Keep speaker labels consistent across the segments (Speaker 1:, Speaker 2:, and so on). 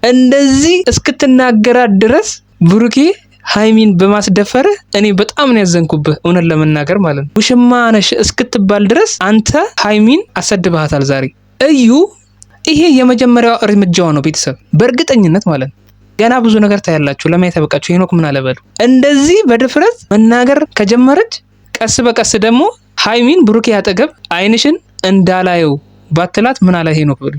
Speaker 1: እንደዚህ እስክትናገራት ድረስ ብሩኬ ሃይሚን በማስደፈር እኔ በጣም ነው ያዘንኩብህ እውነት ለመናገር ማለት ነው። ውሽማ ነሽ እስክትባል ድረስ አንተ ሃይሚን አሰድባታል ዛሬ። እዩ ይሄ የመጀመሪያው እርምጃው ነው ቤተሰብ በእርግጠኝነት ማለት ነው። ገና ብዙ ነገር ታያላችሁ ለማየት ያበቃችሁ። ሄኖክ ምን አለበሉ እንደዚህ በድፍረት መናገር ከጀመረች ቀስ በቀስ ደግሞ ሃይሚን ብሩኬ ያጠገብ አይንሽን እንዳላየው ባትላት ምን አለ ሄኖክ ብሉ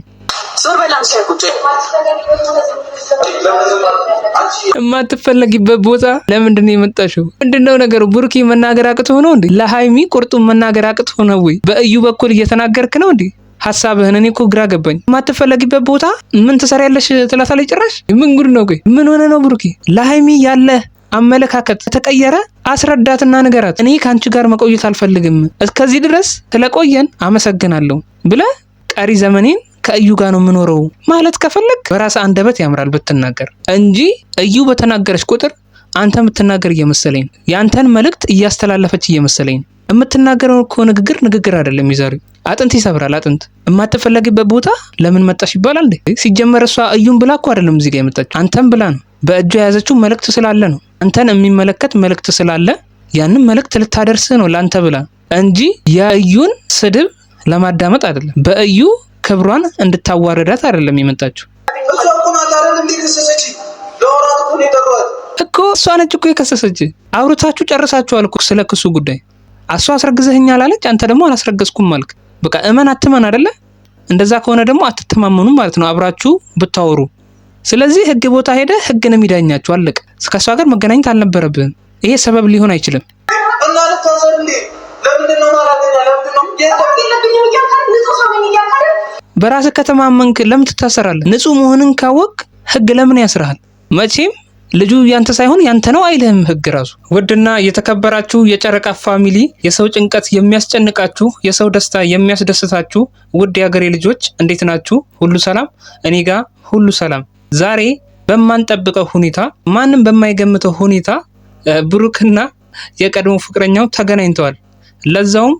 Speaker 1: የማትፈለጊበት ቦታ ለምንድን ነው የመጣሽው? ምንድነው ነገሩ? ብሩኬ መናገር አቅቶ ነው እንዴ? ለሃይሚ ቁርጡን መናገር አቅቶ ነው ወይ? በእዩ በኩል እየተናገርክ ነው እንዴ ሐሳብህን? እኔ እኮ ግራ ገባኝ። የማትፈለጊበት ቦታ ምን ትሰሪያለሽ ትላታለች ጭራሽ። ምን ጉድ ነው? ቆይ ምን ሆነ ነው ብሩኬ? ለሃይሚ ያለ አመለካከት ተቀየረ? አስረዳትና ንገራት። እኔ ካንቺ ጋር መቆየት አልፈልግም፣ እስከዚህ ድረስ ስለቆየን አመሰግናለሁ ብለህ ቀሪ ዘመኔን ከእዩ ጋር ነው የምኖረው ማለት ከፈለክ በራስ አንደበት ያምራል ብትናገር እንጂ እዩ በተናገረች ቁጥር አንተ የምትናገር እየመሰለኝ ያንተን መልእክት እያስተላለፈች እየመሰለኝ የምትናገረው እኮ ንግግር አይደለም። ይዛሪ አጥንት ይሰብራል። አጥንት የማትፈለጊበት ቦታ ለምን መጣሽ ይባላል እንዴ? ሲጀመር እሷ እዩን ብላ እኮ አይደለም እዚህ ጋር የመጣችው አንተን ብላ ነው። በእጁ የያዘችው መልእክት ስላለ ነው። አንተን የሚመለከት መልእክት ስላለ ያንን መልእክት ልታደርስ ነው ላንተ ብላ እንጂ የእዩን ስድብ ለማዳመጥ አይደለም። በእዩ ክብሯን እንድታዋረዳት አይደለም የመጣችው እኮ። እሷ ነች እኮ የከሰሰች። አውርታችሁ ጨርሳችኋል እኮ ስለ ክሱ ጉዳይ። እሷ አስረግዘኸኛል አለች፣ አንተ ደግሞ አላስረገዝኩም አልክ። በቃ እመን አትመን አይደለ? እንደዛ ከሆነ ደግሞ አትተማመኑም ማለት ነው አብራችሁ ብታወሩ። ስለዚህ ህግ ቦታ ሄደ ህግ ነው የሚዳኛችሁ። አለቀ። ከሷ ጋር መገናኘት አልነበረብህም። ይሄ ሰበብ ሊሆን አይችልም። በራስ ከተማመንክ ለምን ትታሰራለህ? ንጹህ መሆንን ካወቅ ህግ ለምን ያስራል? መቼም ልጁ ያንተ ሳይሆን ያንተ ነው አይልህም ህግ ራሱ። ውድና የተከበራችሁ የጨረቃ ፋሚሊ፣ የሰው ጭንቀት የሚያስጨንቃችሁ፣ የሰው ደስታ የሚያስደስታችሁ ውድ የሀገሬ ልጆች እንዴት ናችሁ? ሁሉ ሰላም? እኔ ጋር ሁሉ ሰላም። ዛሬ በማንጠብቀው ሁኔታ፣ ማንም በማይገምተው ሁኔታ ብሩክና የቀድሞ ፍቅረኛው ተገናኝተዋል። ለዛውም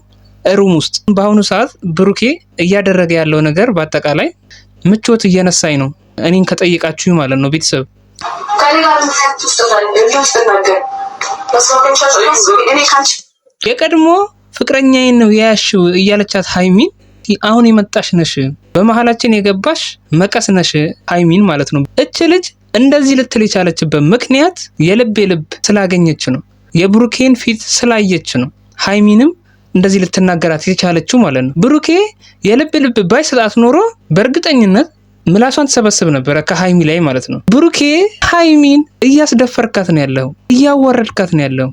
Speaker 1: ሩም ውስጥ። በአሁኑ ሰዓት ብሩኬ እያደረገ ያለው ነገር በአጠቃላይ ምቾት እየነሳኝ ነው፣ እኔን ከጠይቃችሁ ማለት ነው ቤተሰብ። የቀድሞ ፍቅረኛዬን ነው ያያሽው እያለቻት ሃይሚን አሁን የመጣሽ ነሽ፣ በመሀላችን የገባሽ መቀስ ነሽ ሃይሚን ማለት ነው። እች ልጅ እንደዚህ ልትል የቻለችበት ምክንያት የልብ ስላገኘች ነው፣ የብሩኬን ፊት ስላየች ነው። ሃይሚንም እንደዚህ ልትናገራት የቻለችው ማለት ነው። ብሩኬ የልብ ባይሰጣት ኖሮ በእርግጠኝነት ምላሷን ተሰበስብ ነበረ ከሃይሚ ላይ ማለት ነው። ብሩኬ ሃይሚን እያስደፈርካት ነው ያለው፣ እያወረድካት ነው ያለው።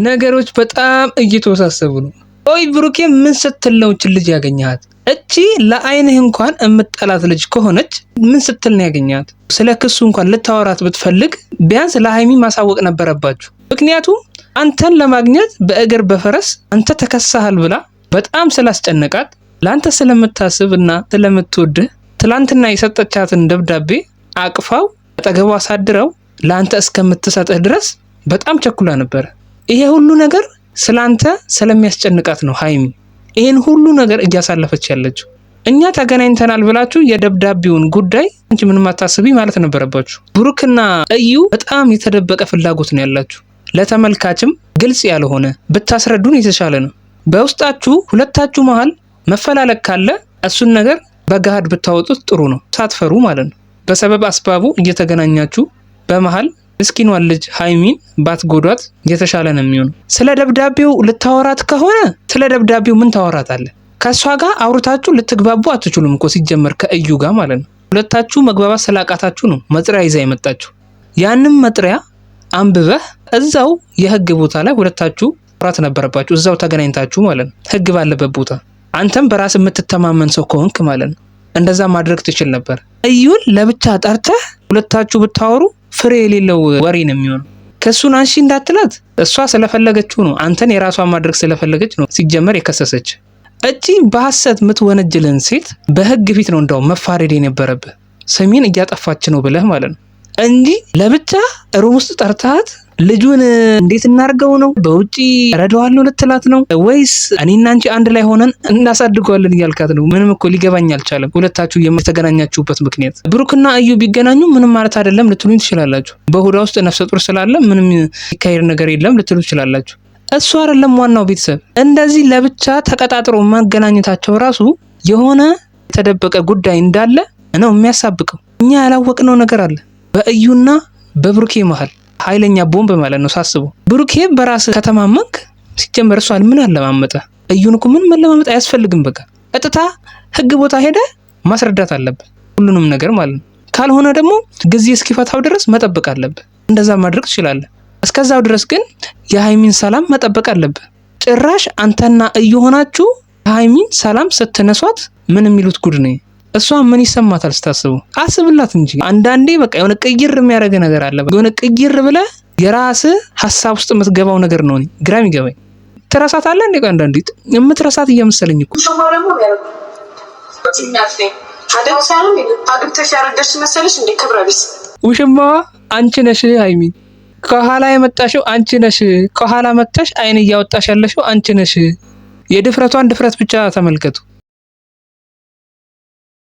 Speaker 1: ነገሮች በጣም እየተወሳሰቡ ነው። ኦይ ብሩኬ ምን ስትል ነው እቺ ልጅ ያገኛት? እቺ ለአይንህ እንኳን እምጠላት ልጅ ከሆነች ምን ስትል ነው ያገኛት? ስለ ክሱ እንኳን ልታወራት ብትፈልግ ቢያንስ ለሃይሚ ማሳወቅ ነበረባችሁ። ምክንያቱም አንተን ለማግኘት በእግር በፈረስ አንተ ተከሳሃል ብላ በጣም ስላስጨነቃት ለአንተ ስለምታስብ እና ስለምትወድህ ትላንትና የሰጠቻትን ደብዳቤ አቅፋው አጠገቧ አሳድረው ለአንተ እስከምትሰጥህ ድረስ በጣም ቸኩላ ነበር። ይሄ ሁሉ ነገር ስላንተ ስለሚያስጨንቃት ነው ሃይሚ ይሄን ሁሉ ነገር እያሳለፈች ያለችው። እኛ ተገናኝተናል ብላችሁ የደብዳቤውን ጉዳይ እንጂ ምንም አታስቢ ማለት ነበረባችሁ። ብሩክና እዩ በጣም የተደበቀ ፍላጎት ነው ያላችሁ፣ ለተመልካችም ግልጽ ያልሆነ ብታስረዱን የተሻለ ነው። በውስጣችሁ ሁለታችሁ መሃል መፈላለግ ካለ እሱን ነገር በገሃድ ብታወጡት ጥሩ ነው፣ ሳትፈሩ ማለት ነው። በሰበብ አስባቡ እየተገናኛችሁ በመሃል ምስኪኗን ልጅ ሃይሚን ባትጎዷት የተሻለ ነው የሚሆነው። ስለ ደብዳቤው ልታወራት ከሆነ ስለ ደብዳቤው ምን ታወራታለህ? ከሷ ጋር አውርታችሁ ልትግባቡ አትችሉም እኮ ሲጀመር ከእዩ ጋር ማለት ነው። ሁለታችሁ መግባባት ስላቃታችሁ ነው መጥሪያ ይዛ የመጣችሁ። ያንን መጥሪያ አንብበህ እዛው የህግ ቦታ ላይ ሁለታችሁ ማውራት ነበረባችሁ፣ እዛው ተገናኝታችሁ ማለት ነው፣ ህግ ባለበት ቦታ። አንተም በራስ የምትተማመን ሰው ከሆንክ ማለት ነው እንደዛ ማድረግ ትችል ነበር። እዩን ለብቻ ጠርተህ ሁለታችሁ ብታወሩ ፍሬ የሌለው ወሬ ነው የሚሆነው። ከሱን አንሺ እንዳትላት፣ እሷ ስለፈለገችው ነው፣ አንተን የራሷ ማድረግ ስለፈለገች ነው ሲጀመር የከሰሰች። እቺ በሐሰት የምትወነጅልን ሴት በህግ ፊት ነው እንደው መፋረድ የነበረብህ፣ ስሜን እያጠፋች ነው ብለህ ማለት ነው እንጂ ለብቻ ሩም ውስጥ ጠርታት ልጁን እንዴት እናርገው ነው? በውጪ ረዳዋለሁ ልትላት ነው ወይስ እኔና አንቺ አንድ ላይ ሆነን እናሳድገዋለን እያልካት ነው? ምንም እኮ ሊገባኝ አልቻለም። ሁለታችሁ የተገናኛችሁበት ምክንያት ብሩክና እዩ ቢገናኙ ምንም ማለት አይደለም ልትሉኝ ትችላላችሁ። በሆዷ ውስጥ ነፍሰ ጡር ስላለ ምንም ይካሄድ ነገር የለም ልትሉ ትችላላችሁ። እሱ አይደለም ዋናው ቤተሰብ። እንደዚህ ለብቻ ተቀጣጥሮ መገናኘታቸው ራሱ የሆነ የተደበቀ ጉዳይ እንዳለ ነው የሚያሳብቀው። እኛ ያላወቅነው ነገር አለ በእዩና በብሩኬ መሃል ኃይለኛ ቦምብ ማለት ነው ሳስበው። ብሩኬ በራስ ከተማመንክ ሲጀመር እሷን ምን አለማመጠ? እዩን እኮ ምን መለማመጥ አያስፈልግም። በቃ ቀጥታ ህግ ቦታ ሄደ ማስረዳት አለብህ ሁሉንም ነገር ማለት ነው። ካልሆነ ደግሞ ጊዜ እስኪፈታው ድረስ መጠበቅ አለብህ። እንደዛ ማድረግ ትችላለህ። እስከዛው ድረስ ግን የሃይሚን ሰላም መጠበቅ አለብህ። ጭራሽ አንተና እዩ ሆናችሁ ሃይሚን ሰላም ስትነሷት ምን የሚሉት ጉድ ነው? እሷ ምን ይሰማታል ስታስቡ? አስብላት እንጂ አንዳንዴ በቃ የሆነ ቅይር የሚያደርግ ነገር አለ። የሆነ ቅይር ብለህ የራስህ ሐሳብ ውስጥ የምትገባው ነገር ነው ግራ የሚገባኝ። ትረሳታለህ እንዴ? አንዳንዴ የምትረሳት እየመሰለኝ እኮ ውሽማዋ አንቺ ነሽ ሃይሚ። ከኋላ የመጣሽው አንቺ ነሽ። ከኋላ መጣሽ አይን እያወጣሽ ያለሽው አንቺ ነሽ። የድፍረቷን ድፍረት ብቻ ተመልከቱ።